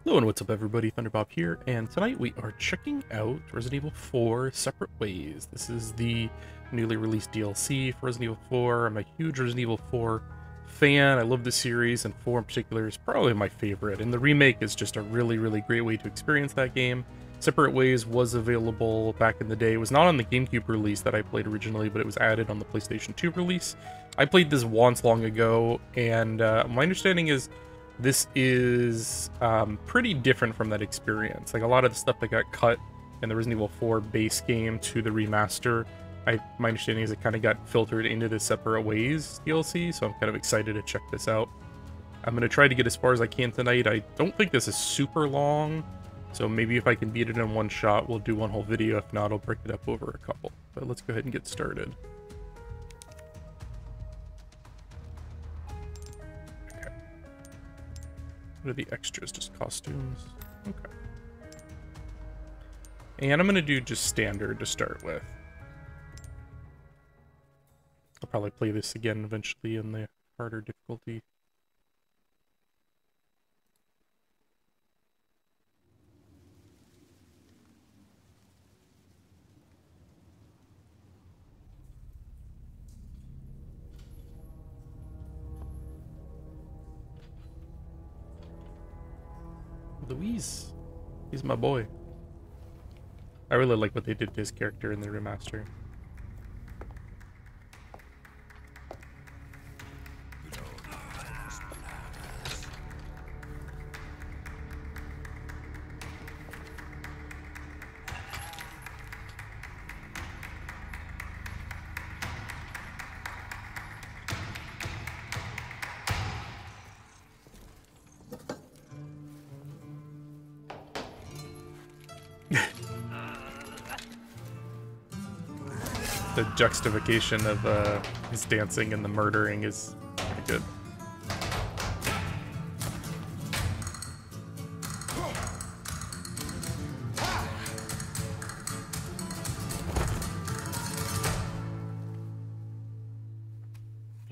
Hello and what's up everybody, Thunderbob here, and tonight we are checking out Resident Evil 4 Separate Ways. This is the newly released DLC for Resident Evil 4. I'm a huge Resident Evil 4 fan. I love the series, and 4 in particular is probably my favorite, and the remake is just a really great way to experience that game. Separate Ways was available back in the day. It was not on the GameCube release that I played originally, but it was added on the PlayStation 2 release. I played this once long ago, and my understanding is this is pretty different from that experience. Like, a lot of the stuff that got cut in the Resident Evil 4 base game to the remaster, my understanding is it kind of got filtered into the Separate Ways DLC, so I'm kind of excited to check this out. I'm going to try to get as far as I can tonight. I don't think this is super long, so maybe if I can beat it in one shot, we'll do one whole video. If not, I'll break it up over a couple. But let's go ahead and get started. What are the extras? Just costumes? Okay. And I'm going to do just standard to start with. I'll probably play this again eventually in the harder difficulty. Luis. He's my boy. I really like what they did to his character in the remaster. The juxtaposition of his dancing and the murdering is pretty good.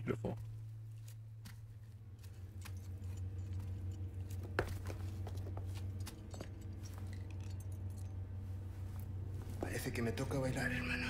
Beautiful. Parece que me toca bailar, hermano.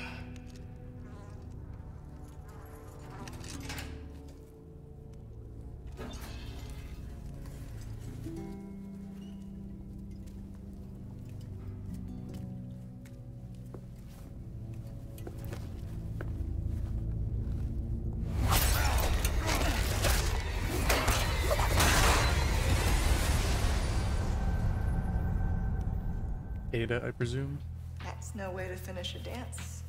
Ada, I presume? That's no way to finish a dance.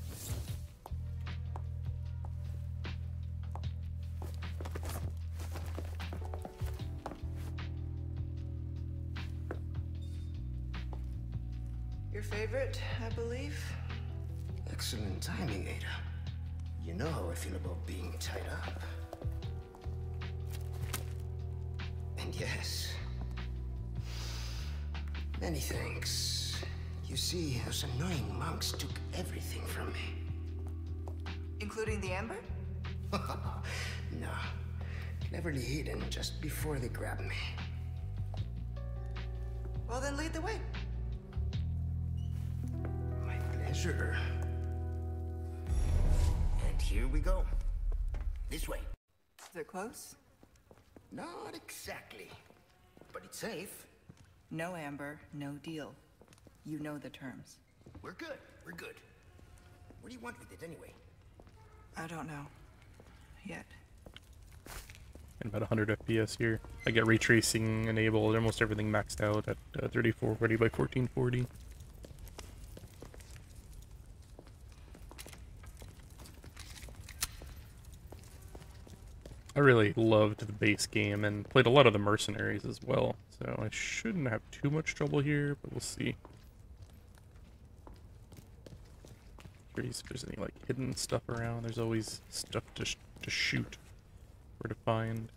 Your favorite, I believe? Excellent timing, Ada. You know how I feel about being tied up. And yes, many thanks. You see, those annoying monks took everything from me. Including the amber? No. Cleverly hidden just before they grabbed me. Well, then lead the way. My pleasure. And here we go. This way. Is it close? Not exactly, but it's safe. No amber, no deal. You know the terms. We're good. We're good. What do you want with it anyway? I don't know. Yet. And about 100 FPS here. I got ray tracing enabled, almost everything maxed out at 3440 by 1440. I really loved the base game and played a lot of the mercenaries as well, so I shouldn't have too much trouble here, but we'll see. Curious if there's any like hidden stuff around. There's always stuff to shoot or to find.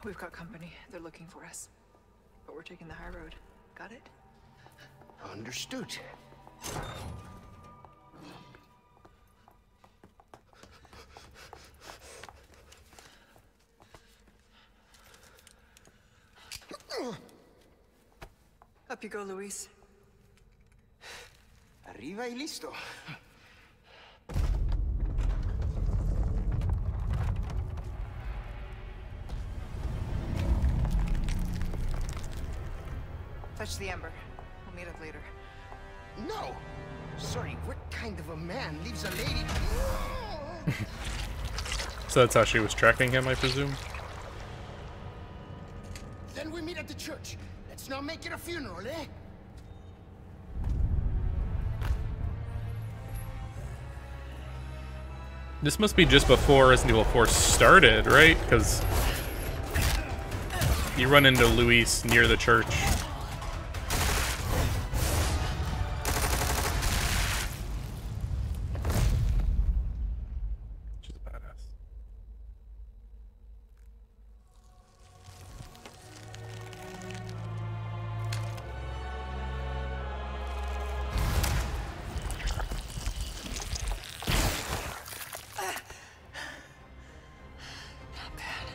We've got company. They're looking for us. But we're taking the high road. Got it? Understood. Up you go, Luis. Arriba y listo. Touch the ember. We'll meet up later. No! Sorry, what kind of a man leaves a lady? So that's how she was tracking him, I presume? Then we meet at the church. Let's not make it a funeral, eh? This must be just before Resident Evil 4 started, right? Because you run into Luis near the church. She's a badass. Not bad.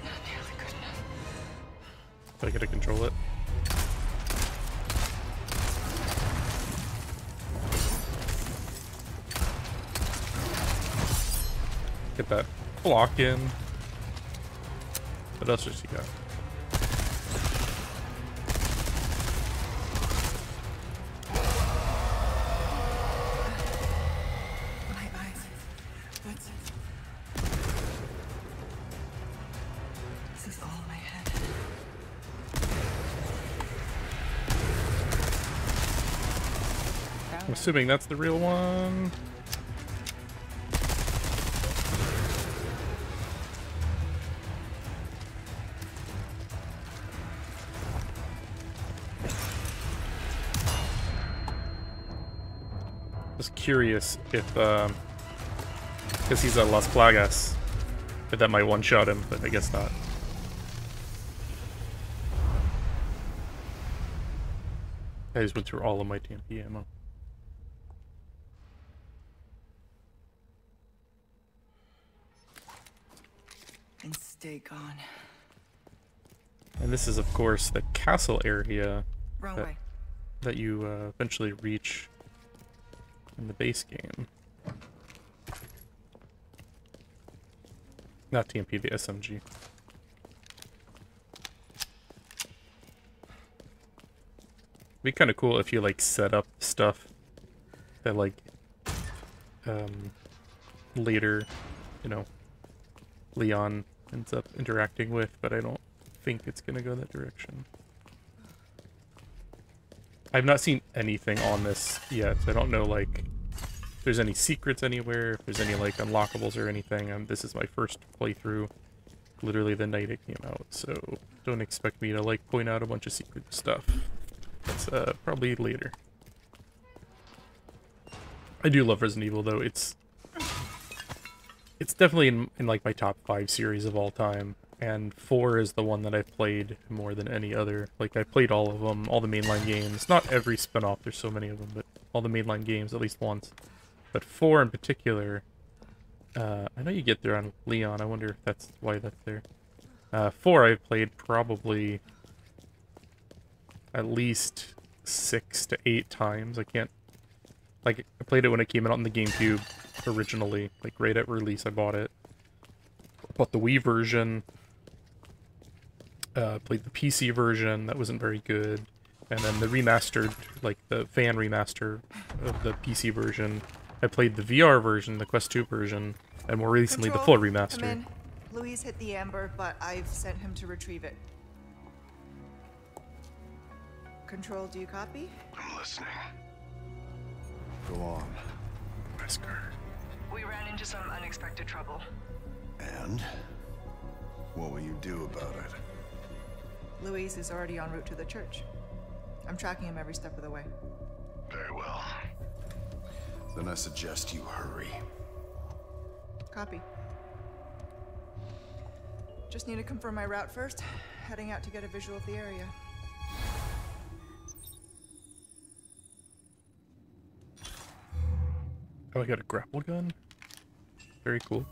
Not nearly good enough. Do I get to control it? Get that block in. What else does she got? My eyes. That's it. This is all my head. I'm assuming that's the real one. Just curious if, because he's a Las Plagas, if that might one-shot him, but I guess not. I just went through all of my TMP ammo. And stay gone. And this is, of course, the castle area Wrong that, way. that you eventually reach in the base game. Not TMP, the SMG. Be kind of cool if you like set up stuff that like later, you know, Leon ends up interacting with, but I don't think it's gonna go that direction. I've not seen anything on this yet, so I don't know like if there's any secrets anywhere, if there's any like unlockables or anything. This is my first playthrough, literally the night it came out, so don't expect me to like point out a bunch of secret stuff. That's probably later. I do love Resident Evil though. It's definitely in like my top 5 series of all time, and 4 is the one that I've played more than any other. Like I played all of them, all the mainline games. Not every spin-off, there's so many of them, but all the mainline games at least once. But 4 in particular, I know you get there on Leon. I wonder if that's why that's there. 4 I've played probably at least 6 to 8 times. I can't, like, I played it when it came out on the GameCube originally, like right at release I bought it. Bought the Wii version, played the PC version, that wasn't very good, and then the remastered, like the fan remaster of the PC version. I played the VR version, the Quest 2 version, and more recently the full Come remaster. in. Luis hit the amber, but I've sent him to retrieve it. Control, do you copy? I'm listening. Go on. Wesker. We ran into some unexpected trouble. And? What will you do about it? Luis is already en route to the church. I'm tracking him every step of the way. Very well. Then I suggest you hurry. Copy. Just need to confirm my route first. Heading out to get a visual of the area. Oh, I got a grapple gun? Very cool.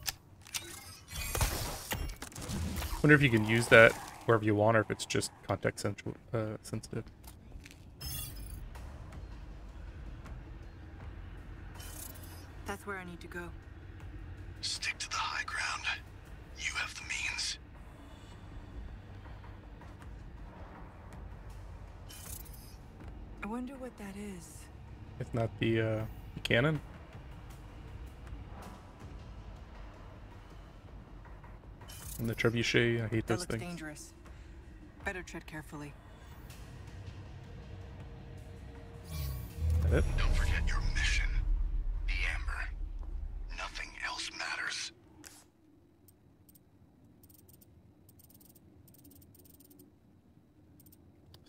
Wonder if you can use that wherever you want, or if it's just context sensitive. That's where I need to go. Stick to the high ground. You have the means. I wonder what that is. It's not the cannon. And the trebuchet, I hate That those looks things. dangerous. Better tread carefully. Is that it? Don't forget your mission. The Amber. Nothing else matters.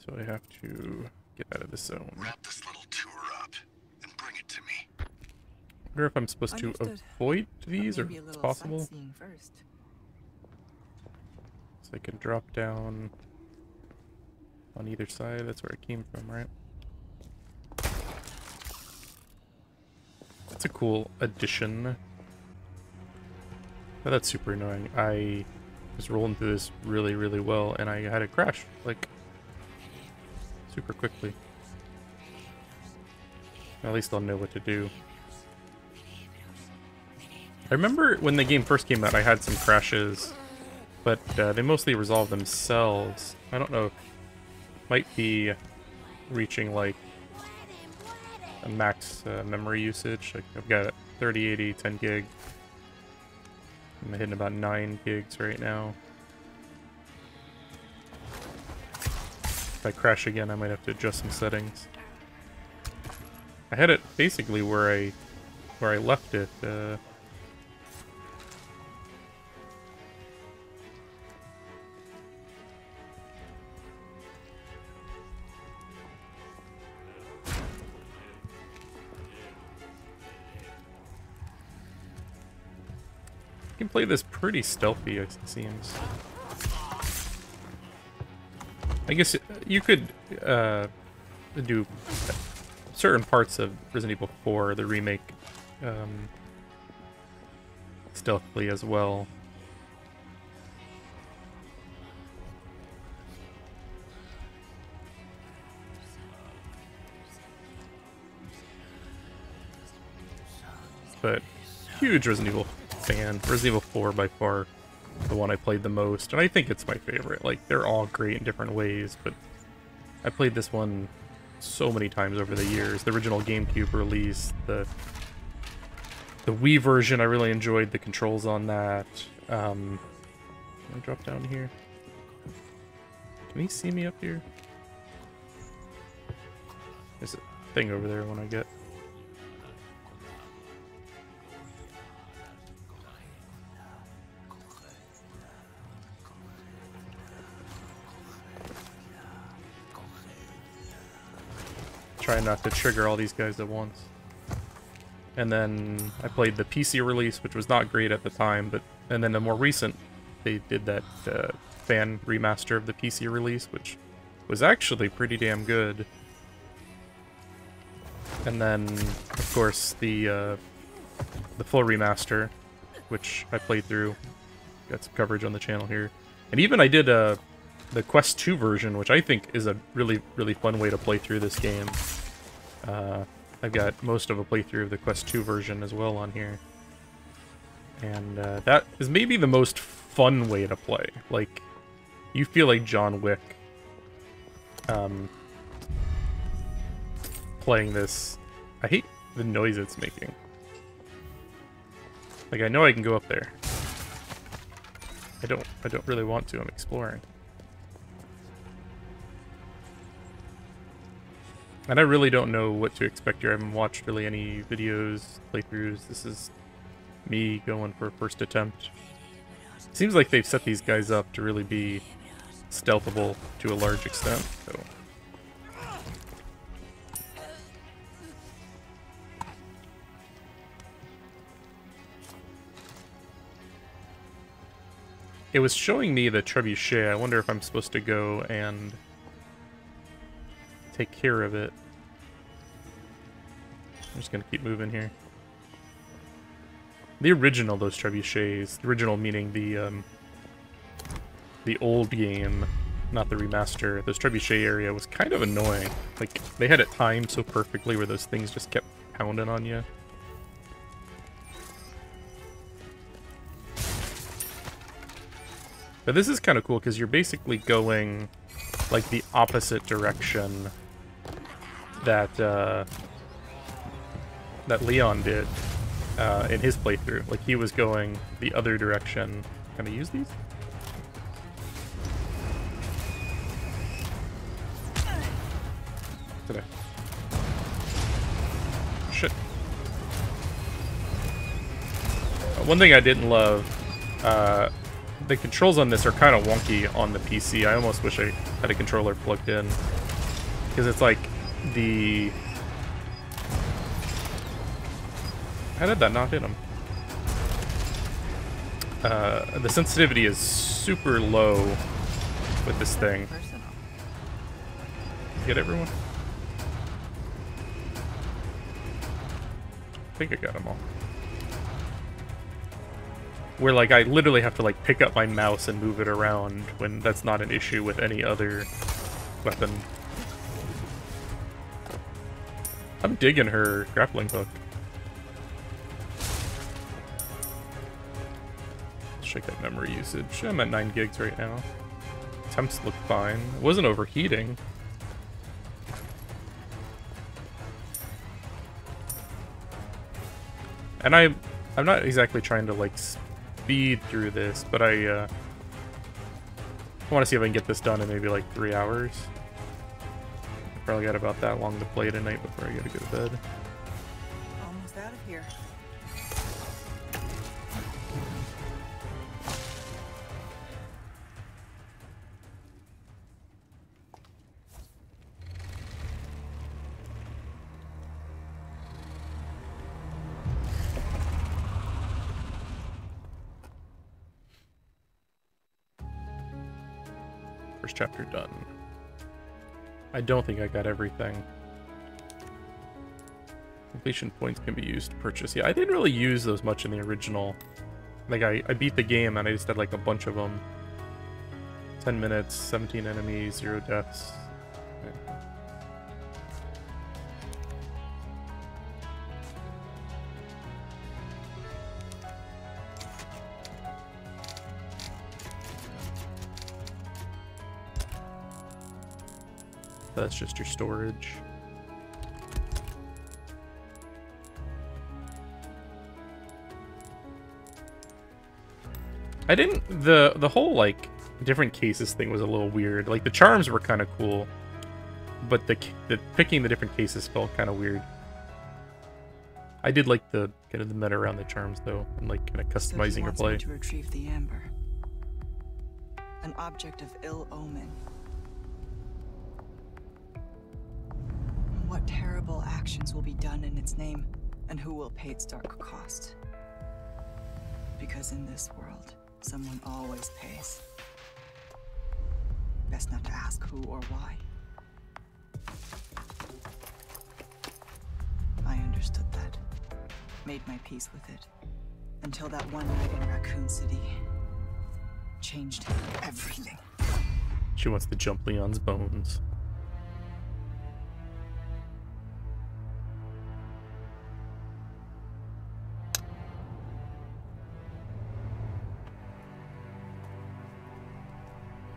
So I have to get out of the zone. Wrap this little tour up and bring it to me. I wonder if I'm supposed to Understood. avoid these or Maybe a it's little possible. sightseeing first. So I can drop down on either side. That's where it came from, right? That's a cool addition. But that's super annoying. I was rolling through this really, really well, and I had it crash, like, super quickly. At least I'll know what to do. I remember when the game first came out, I had some crashes, but they mostly resolved themselves. I don't know if might be reaching like a max memory usage. Like I've got 3080, 10 gig. I'm hitting about 9 gigs right now. If I crash again, I might have to adjust some settings. I had it basically where I left it. You can play this pretty stealthy, it seems. I guess you could do certain parts of Resident Evil 4, the remake, stealthily as well. But huge Resident Evil fan. Resident Evil 4 by far the one I played the most, and I think it's my favorite. Like, they're all great in different ways, but I played this one so many times over the years. The original GameCube release, the Wii version, I really enjoyed the controls on that. Can I drop down here? Can he see me up here? There's a thing over there when I get... Try not to trigger all these guys at once. And then I played the PC release, which was not great at the time, but and then the more recent, they did that fan remaster of the PC release, which was actually pretty damn good. And then, of course, the full remaster, which I played through. Got some coverage on the channel here. And even I did the Quest 2 version, which I think is a really, really fun way to play through this game. I've got most of a playthrough of the Quest 2 version as well on here. And that is maybe the most fun way to play. Like, you feel like John Wick playing this. I hate the noise it's making. Like, I know I can go up there. I don't really want to. I'm exploring. And I really don't know what to expect here. I haven't watched really any videos, playthroughs. This is me going for a first attempt. Seems like they've set these guys up to really be stealthable to a large extent, so... It was showing me the trebuchet. I wonder if I'm supposed to go and take care of it. I'm just gonna keep moving here. The original, those trebuchets, the original meaning the old game, not the remaster, those trebuchet area was kind of annoying. Like, they had it timed so perfectly where those things just kept pounding on you. But this is kind of cool because you're basically going like the opposite direction that that Leon did in his playthrough. Like he was going the other direction. Can I use these? Today. Shit. One thing I didn't love, the controls on this are kind of wonky on the PC. I almost wish I had a controller plugged in. Because it's like the... How did that not hit him? The sensitivity is super low with this thing. Get everyone? I think I got them all. Where, like, I literally have to, like, pick up my mouse and move it around when that's not an issue with any other weapon. I'm digging her grappling hook. Let's check out memory usage. I'm at 9 gigs right now. Temps look fine. It wasn't overheating. And I'm not exactly trying to, like, speed through this, but I want to see if I can get this done in maybe, like, 3 hours. Probably got about that long to play tonight before I gotta go to bed. Almost out of here. First chapter done. I don't think I got everything. Completion points can be used to purchase. Yeah, I didn't really use those much in the original. Like, I beat the game and I just had like a bunch of them. 10 minutes, 17 enemies, 0 deaths. Yeah. That's just your storage. I didn't... The whole, like, different cases thing was a little weird. Like, the charms were kind of cool, but the picking the different cases felt kind of weird. I did like the kind of the meta around the charms, though, and, like, kind of customizing your play. To retrieve the amber. An object of ill omen. What terrible actions will be done in its name, and who will pay its dark cost? Because in this world, someone always pays. Best not to ask who or why. I understood that. Made my peace with it. Until that one night in Raccoon City changed everything. She wants to jump Leon's bones.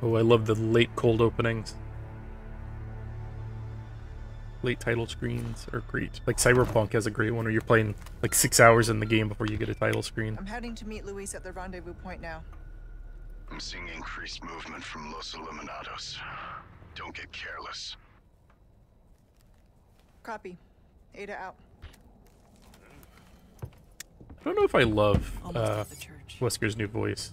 Oh, I love the late cold openings. Late title screens are great. Like Cyberpunk has a great one where you're playing like 6 hours in the game before you get a title screen. I'm heading to meet Luis at the rendezvous point now. I'm seeing increased movement from Los Illuminados. Don't get careless. Copy. Ada out. I don't know if I love Wesker's new voice.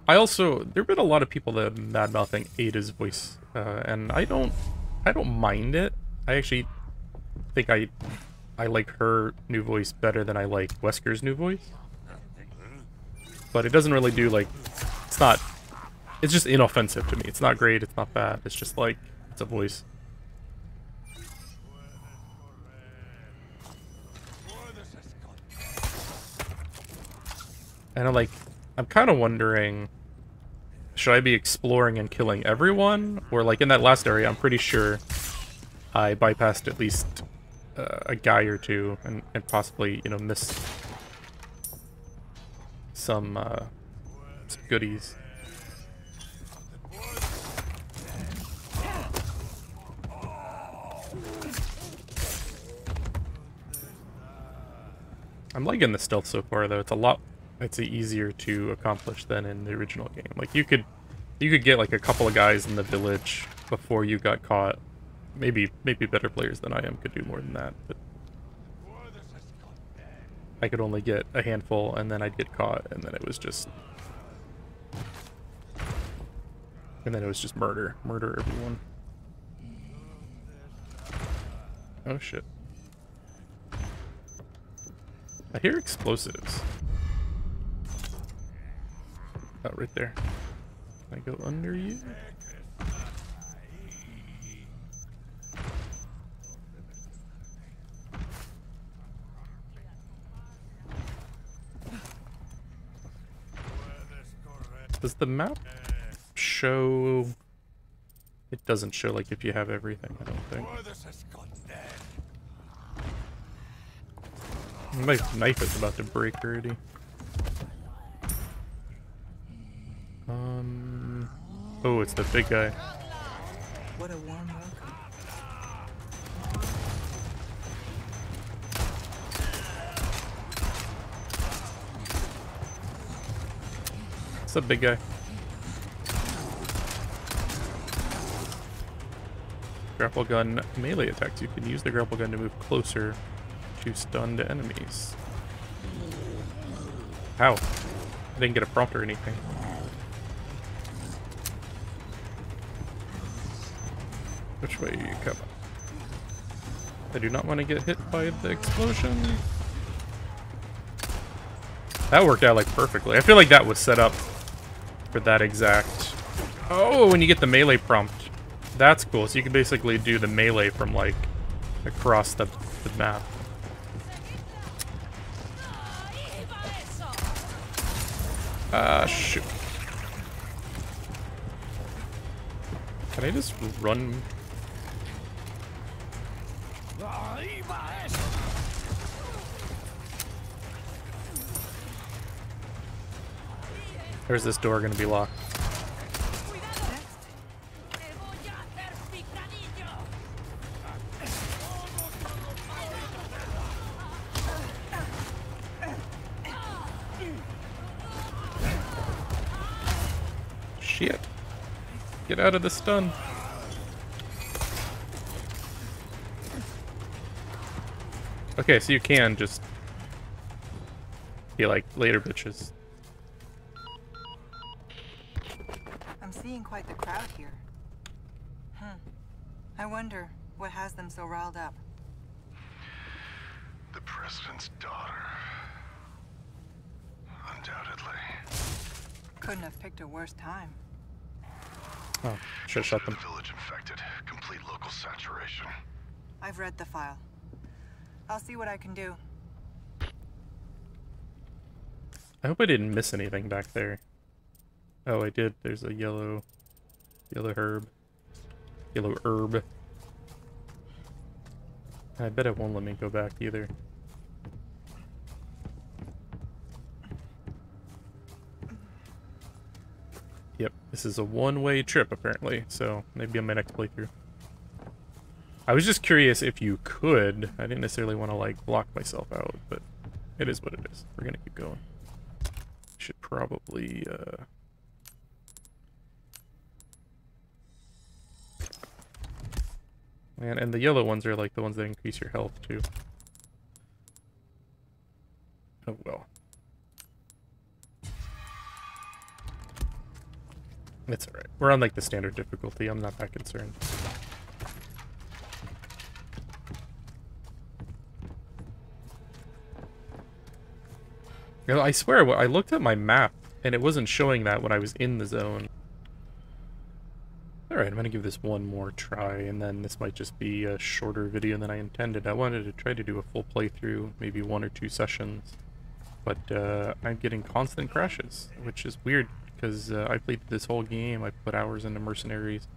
I also, there have been a lot of people that mad-mouthing Ada's voice, and I don't mind it. I actually think I like her new voice better than I like Wesker's new voice. But it doesn't really do, like, it's just inoffensive to me. It's not great, it's not bad, it's just like, it's a voice. And I'm kind of wondering, should I be exploring and killing everyone? Or, like, in that last area, I'm pretty sure I bypassed at least a guy or two and possibly, you know, missed some good goodies. I'm liking the stealth so far, though. It's easier to accomplish than in the original game. Like, you could get like a couple of guys in the village before you got caught. Maybe better players than I am could do more than that, but I could only get a handful, and then I'd get caught, and then it was just murder everyone. Oh shit. I hear explosives. Oh, right there. Can I go under you? Does the map show... It doesn't show, like, if you have everything, I don't think. My knife is about to break already. Oh, it's the big guy. What a warm welcome. What's up, big guy? Grapple gun melee attacks. You can use the grapple gun to move closer to stunned enemies. How? I didn't get a prompt or anything. Which way are you coming? I do not want to get hit by the explosion. That worked out like perfectly. I feel like that was set up for that exact... Oh, when you get the melee prompt. That's cool. So you can basically do the melee from like across the map. Shoot. Can I just run? Where's this door gonna be locked? Shit. Get out of the stun. Okay, so you can just be like, later bitches. I'm seeing quite the crowd here. I wonder what has them so riled up. The president's daughter. Undoubtedly. Couldn't have picked a worse time. Oh, should've shot them. Village infected. Complete local saturation. I've read the file. I'll see what I can do. I hope I didn't miss anything back there. Oh, I did. There's a yellow herb. Yellow herb. I bet it won't let me go back either. Yep, this is a one-way trip apparently, so maybe on my next playthrough. I was just curious if you could. I didn't necessarily want to like block myself out, but it is what it is. We're gonna keep going. Should probably and the yellow ones are like the ones that increase your health too. Oh well. It's alright. We're on like the standard difficulty. I'm not that concerned. You know, I swear, I looked at my map and it wasn't showing that when I was in the zone. Alright, I'm gonna give this one more try, and then this might just be a shorter video than I intended. I wanted to try to do a full playthrough, maybe 1 or 2 sessions, but I'm getting constant crashes, which is weird, because I played this whole game, I put hours into Mercenaries.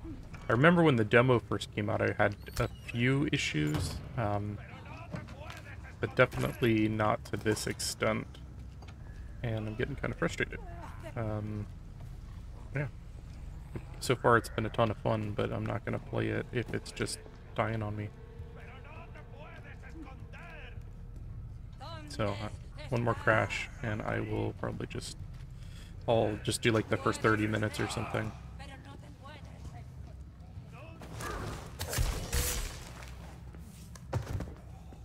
I remember when the demo first came out, I had a few issues, but definitely not to this extent, and I'm getting kind of frustrated. Yeah. So far it's been a ton of fun, but I'm not going to play it if it's just dying on me. So, one more crash, and I will probably just... I'll just do like the first 30 minutes or something.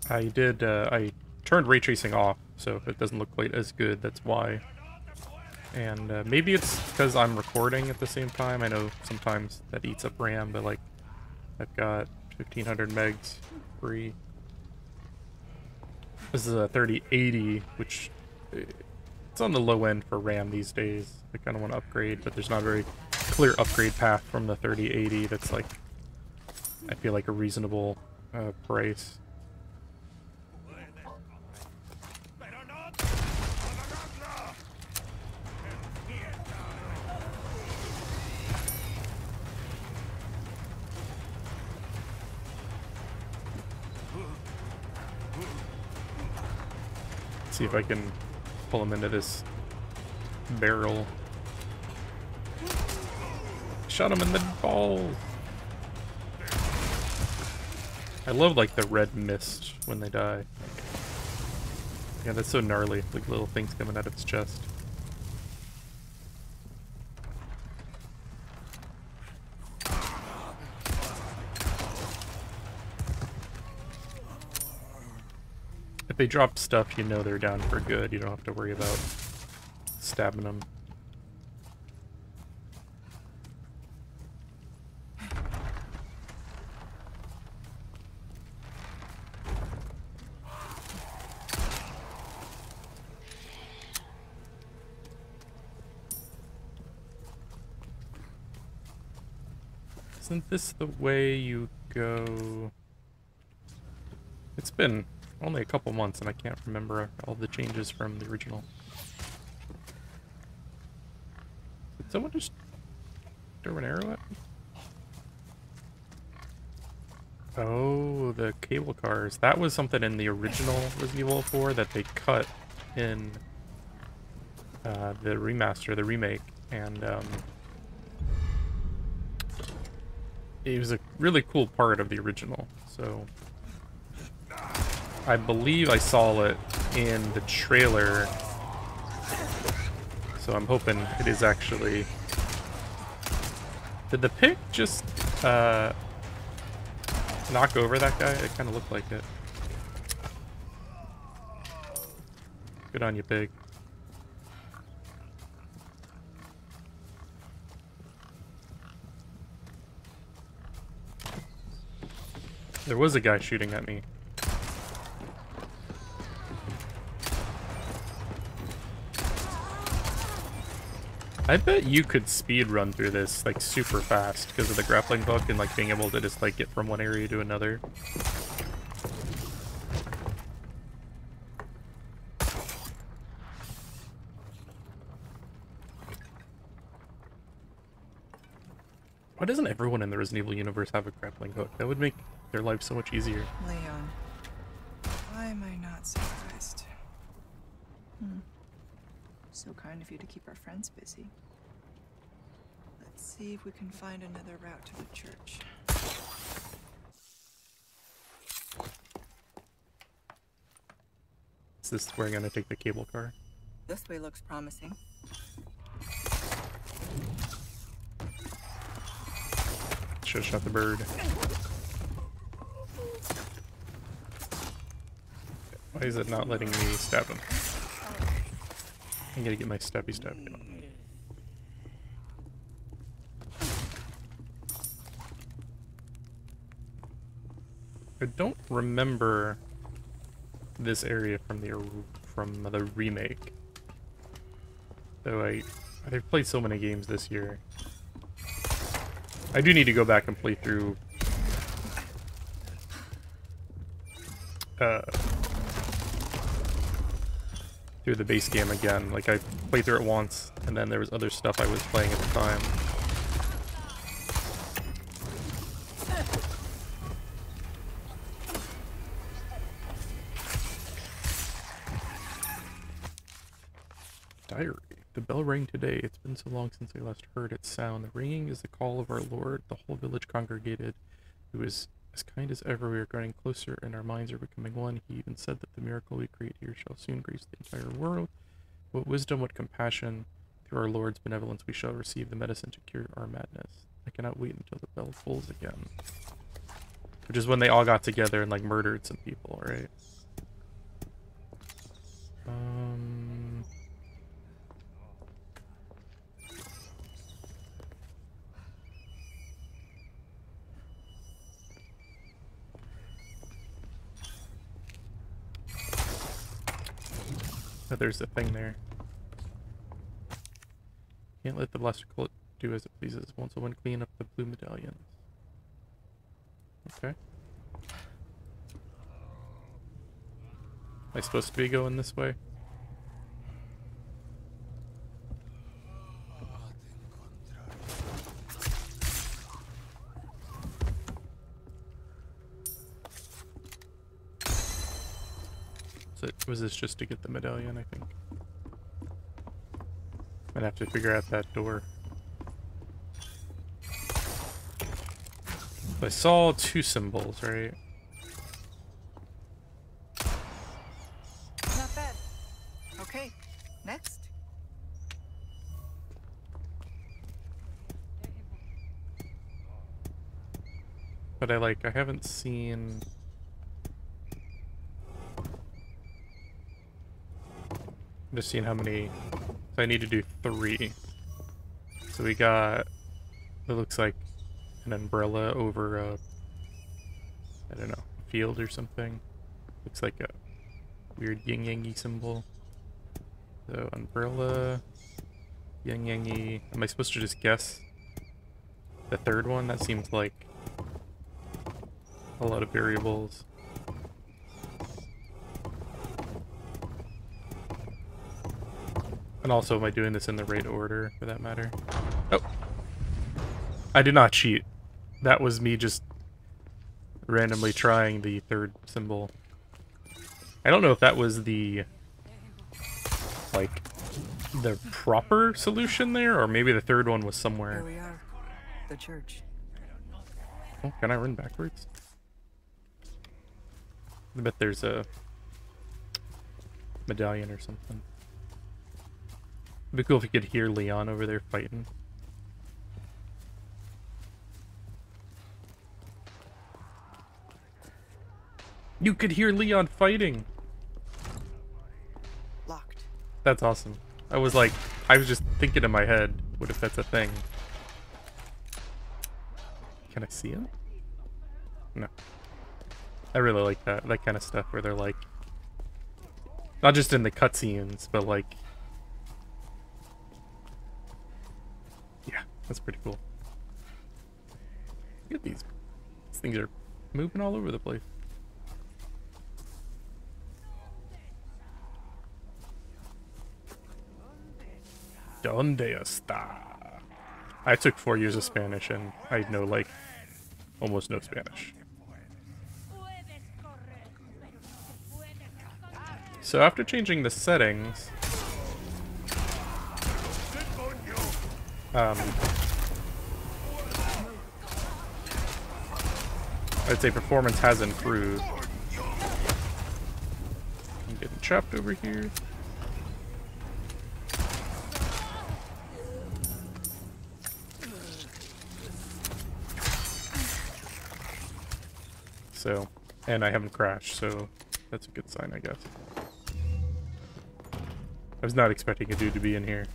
I turned ray tracing off, so if it doesn't look quite as good, that's why. And maybe it's because I'm recording at the same time. I know sometimes that eats up RAM, but like, I've got 1500 megs free. This is a 3080, which it's on the low end for RAM these days. I kind of want to upgrade, but there's not a very clear upgrade path from the 3080 that's like, I feel like a reasonable price. See if I can pull him into this barrel. Shot him in the balls. I love like the red mist when they die. Yeah, that's so gnarly. Like little things coming out of its chest. If they drop stuff, you know they're down for good. You don't have to worry about stabbing them. Isn't this the way you go? It's been only a couple months and I can't remember all the changes from the original. Did someone just throw an arrow at me? Oh, the cable cars. That was something in the original Resident Evil 4 that they cut in the remaster, the remake, and it was a really cool part of the original, so I believe I saw it in the trailer, so I'm hoping it is actually... Did the pig just knock over that guy? It kind of looked like it. Good on you, pig. There was a guy shooting at me. I bet you could speed run through this like super fast because of the grappling hook and like being able to just like get from one area to another. Why doesn't everyone in the Resident Evil universe have a grappling hook? That would make their life so much easier. Leon, why am I not surprised? So kind of you to keep our friends busy. Let's see if we can find another route to the church. Is this where I'm gonna take the cable car? This way looks promising. Should've shot the bird. Why is it not letting me stab him? I'm gonna get my stabby stab on. I don't remember this area from the remake. Though I've played so many games this year. I do need to go back and play through through the base game again. Like, I played through it once, and then there was other stuff I was playing at the time. Diary. The bell rang today. It's been so long since I last heard its sound. The ringing is the call of our Lord. The whole village congregated. Who is as kind as ever. We are growing closer, and our minds are becoming one. He even said that the miracle we create here shall soon grace the entire world. What wisdom, what compassion. Through our Lord's benevolence we shall receive the medicine to cure our madness. I cannot wait until the bell tolls again. Which is when they all got together and like murdered some people, right? Oh, there's a thing there. Can't let the blaster cult do as it pleases. Won't someone clean up the blue medallions? Okay. Am I supposed to be going this way? So was this just to get the medallion, I think? Might have to figure out that door. I saw two symbols, right? Not bad. Okay, next. But I haven't seen... I'm just seeing how many... So I need to do 3. So we got... It looks like an umbrella over a... I don't know, a field or something. Looks like a weird yin-yang-y symbol. So umbrella... Yin-yang-y... Am I supposed to just guess the third one? That seems like a lot of variables. And also, am I doing this in the right order, for that matter? Oh! I did not cheat. That was me just randomly trying the third symbol. I don't know if that was the... like, the proper solution there, or maybe the third one was somewhere. Here we are. The church. Oh, can I run backwards? I bet there's a medallion or something. It'd be cool if you could hear Leon over there fighting. You could hear Leon fighting! Locked. That's awesome. I was just thinking in my head, what if that's a thing? Can I see him? No. I really like that kind of stuff where they're like, not just in the cutscenes, but like, yeah, that's pretty cool. Look at these things are moving all over the place. Donde está? I took 4 years of Spanish and I know like almost no Spanish. So after changing the settings, I'd say performance has improved. I'm getting trapped over here. So, and I haven't crashed, so that's a good sign, I guess. I was not expecting a dude to be in here.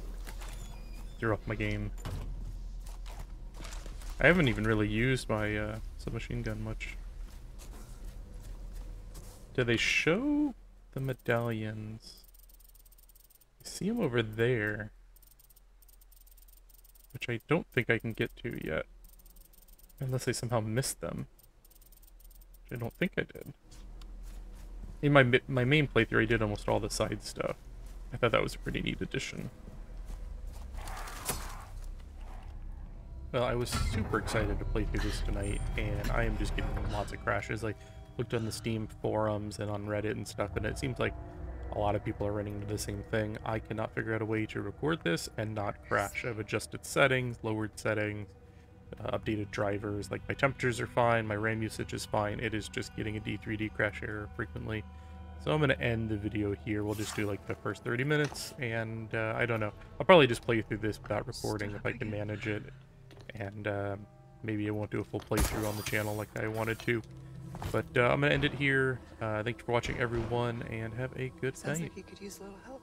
Threw off my game. I haven't even really used my submachine gun much. Do they show the medallions? I see them over there, which I don't think I can get to yet, unless I somehow missed them. Which I don't think I did. In my main playthrough, I did almost all the side stuff. I thought that was a pretty neat addition. Well, I was super excited to play through this tonight, and I am just getting lots of crashes. I looked on the Steam forums and on Reddit and stuff, and it seems like A lot of people are running into the same thing. I cannot figure out a way to record this and not crash. I've adjusted settings, lowered settings, updated drivers. Like, my temperatures are fine, my RAM usage is fine. It is just getting a D3D crash error frequently. So I'm going to end the video here. We'll just do like the first 30 minutes, and I don't know. I'll probably just play through this without recording if I can manage it. And maybe I won't do a full playthrough on the channel like I wanted to. But I'm going to end it here. Thanks for watching, everyone, and have a good Sounds night. like you could use a little help.